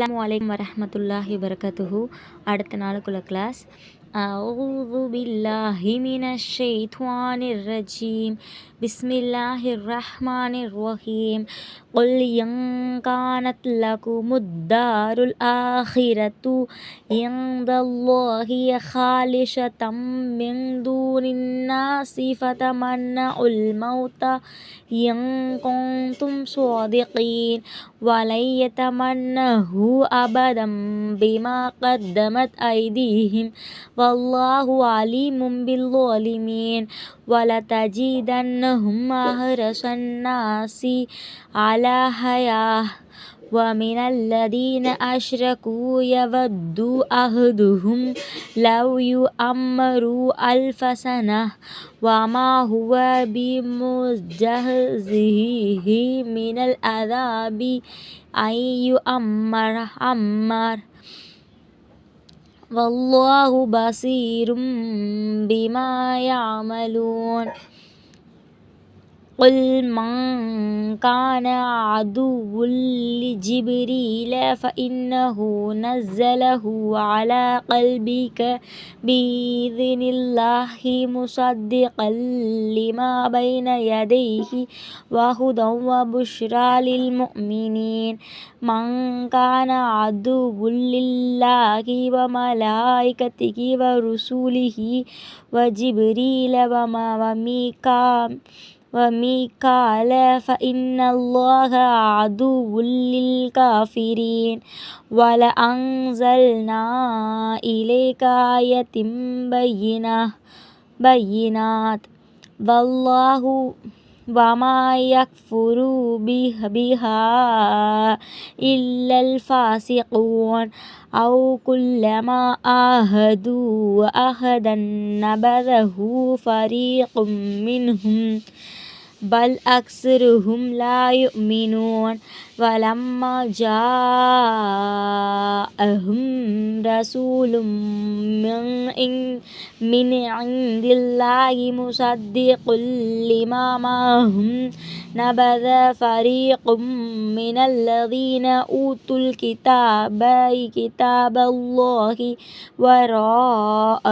அஸ்ஸலாமு அலைக்கும் வரஹ்மத்துல்லாஹி வபரகாத்துஹு. அடுத்த நாளுக்குள்ள கிளாஸ். அஊது பில்லாஹி மினஷ் ஷைத்வானிர் ரஜீம். பிஸ்மில்லாஹிர் ரஹ்மானிர் ரஹீம். குல் இன் கானத் லகுமுத் தாருல் ஆஹிரத்து இன்தல்லாஹி ஹாலிஸதம் மின் தூனின் நாஸி ஃபதமன்னஉல் மௌத இன் குன்தும் ஸாதிகீன் வலை யதமன்னஹு அபதம் பிமா கத்தமத் ஐதீஹிம் வல்லாஹு அலீமும் பில்-ஸாலிமீன். வலதஜிதன்னஹும் அஹ்ரஸன் நாஸி அலா ஹயாஹ் ومن الذين أشركوا يود أحدهم لو يعمر ألف سنة وما هو بمزحزحه من العذاب أن يعمر والله بصير بما يعملون. قل من كان عدوا لجبريل فإنه نزله على قلبك بإذن الله مصدقا لما بين يديه وهدى وبشرى للمؤمنين. من كان عدوا لله وملائكته ورسله وجبريل وميكال فإن الله عدو للكافرين. ولأنزلنا إليك آيات بينات والله وما يكفر بها إلا الفاسقون أو كلما عاهدوا عهدا نبذه فريق منهم بل أكثرهم لا يؤمنون. ولما جاءهم رسول من عند الله مصدق لما معهم نبذ فريق من الذين أوتوا الكتاب كتاب الله وراء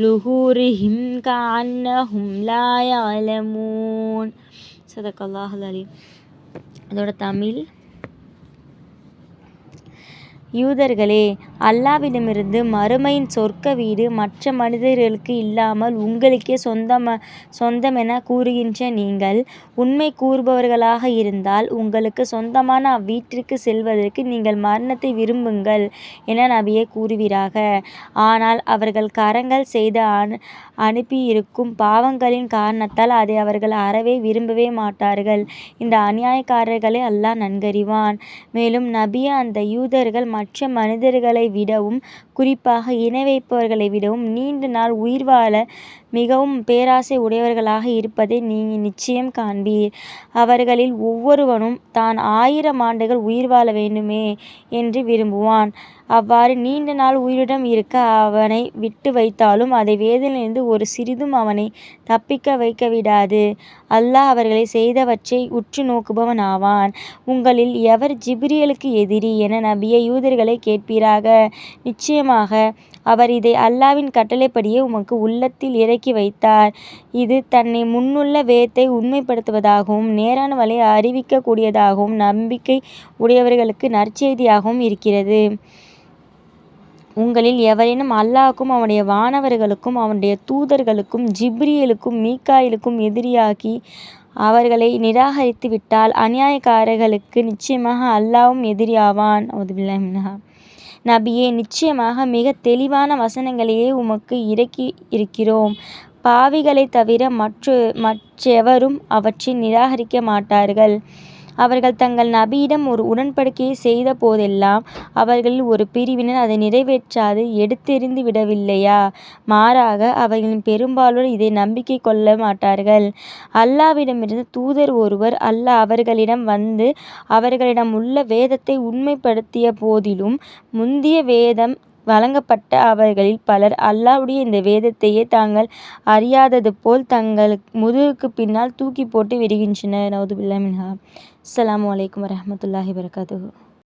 ظهورهم كأنهم لا يعلمون. சதகல்லாஹுல் அலீம். அதோட தமிழ்: யூதர்களே, அல்லாஹ்விடமிருந்து மறுமையின் சொர்க்க வீடு மற்ற மனிதர்களுக்கு இல்லாமல் உங்களுக்கே சொந்தமென கூறுகின்ற நீங்கள் உண்மை கூறுபவர்களாக இருந்தால் உங்களுக்கு சொந்தமான அவ்வீட்டிற்கு செல்வதற்கு நீங்கள் மரணத்தை விரும்புங்கள் என நபியே கூறுவீராக. ஆனால் அவர்கள் கரங்கள் செய்து அனுப்பியிருக்கும் பாவங்களின் காரணத்தால் அதை அவர்கள் அறவே விரும்பவே மாட்டார்கள். இந்த அநியாயக்காரர்களை அல்லாஹ் நன்கறிவான். மேலும் நபியே, அந்த யூதர்கள் மற்ற மனிதர்களை விடவும் குறிப்பாக இணை வைப்பவர்களை விடவும் நீண்ட நாள் உயிர் வாழ மிகவும் பேராசை உடையவர்களாக இருப்பதை நீங்கள் நிச்சயம் காண்பீர். அவர்களில் ஒவ்வொருவனும் தான் 1000 ஆண்டுகள் உயிர் வாழ வேண்டுமே என்று விரும்புவான். அவ்வாறு நீண்ட நாள் உயிருடன் இருக்க அவனை விட்டு வைத்தாலும் அதை வேதனையிலிருந்து ஒரு சிறிதும் அவனை தப்பிக்க வைக்க விடாது. அல்லாஹ் அவர்களை செய்தவற்றை உற்று நோக்குபவன் ஆவான். உங்களில் எவர் ஜிப்ரீலுக்கு எதிரி என நபியே யூதர்களை கேட்பீராக. நிச்சயமாக அவர் இதை அல்லாஹ்வின் கட்டளைப்படியே உமக்கு உள்ளத்தில் இறக்கி வைத்தார். இது தன்னை முன்னுள்ள வேதத்தை உண்மைப்படுத்துவதாகவும் நேரான வழியை அறிவிக்கக்கூடியதாகவும் நம்பிக்கை உடையவர்களுக்கு நற்செய்தியாகவும் இருக்கிறது. உங்களில் எவரேனும் அல்லாஹ்வுக்கும் அவனுடைய வானவர்களுக்கும் அவனுடைய தூதர்களுக்கும் ஜிப்ரீலுக்கும் மீகாயிலுக்கும் எதிரியாகி அவர்களை நிராகரித்து விட்டால் அநியாயக்காரர்களுக்கு நிச்சயமாக அல்லாஹ்வும் எதிரியாவான். நபியே, நிச்சயமாக மிக தெளிவான வசனங்களையே உமக்கு இறக்கி இருக்கிறோம். பாவிகளைத் தவிர மற்றெவரும் அவற்றை நிராகரிக்க மாட்டார்கள். அவர்கள் தங்கள் நபியிடம் ஒரு உடன்படிக்கையை செய்த போதெல்லாம் அவர்களில் ஒரு பிரிவினர் அதை நிறைவேற்றாது எடுத்தெறிந்து விடவில்லையா? மாறாக அவர்களின் பெரும்பாலோர் இதை நம்பிக்கை கொள்ள மாட்டார்கள். அல்லாஹ்விடமிருந்து தூதர் ஒருவர் அல்லாஹ் அவர்களிடம் வந்து அவர்களிடம் உள்ள வேதத்தை உண்மைப்படுத்திய போதிலும் முந்திய வேதம் வழங்கப்பட்ட அவர்களில் பலர் அல்லாஹ்வுடைய இந்த வேதத்தையே தாங்கள் அறியாதது போல் தங்கள் முதுகுக்குப் பின்னால் தூக்கிப் போட்டு விடுகின்றனர். நவுதுபில்லாஹ் மின்ஹா. அஸ்ஸலாமு அலைக்கும் வரஹ்மத்துல்லாஹி வபரகாத்துஹு.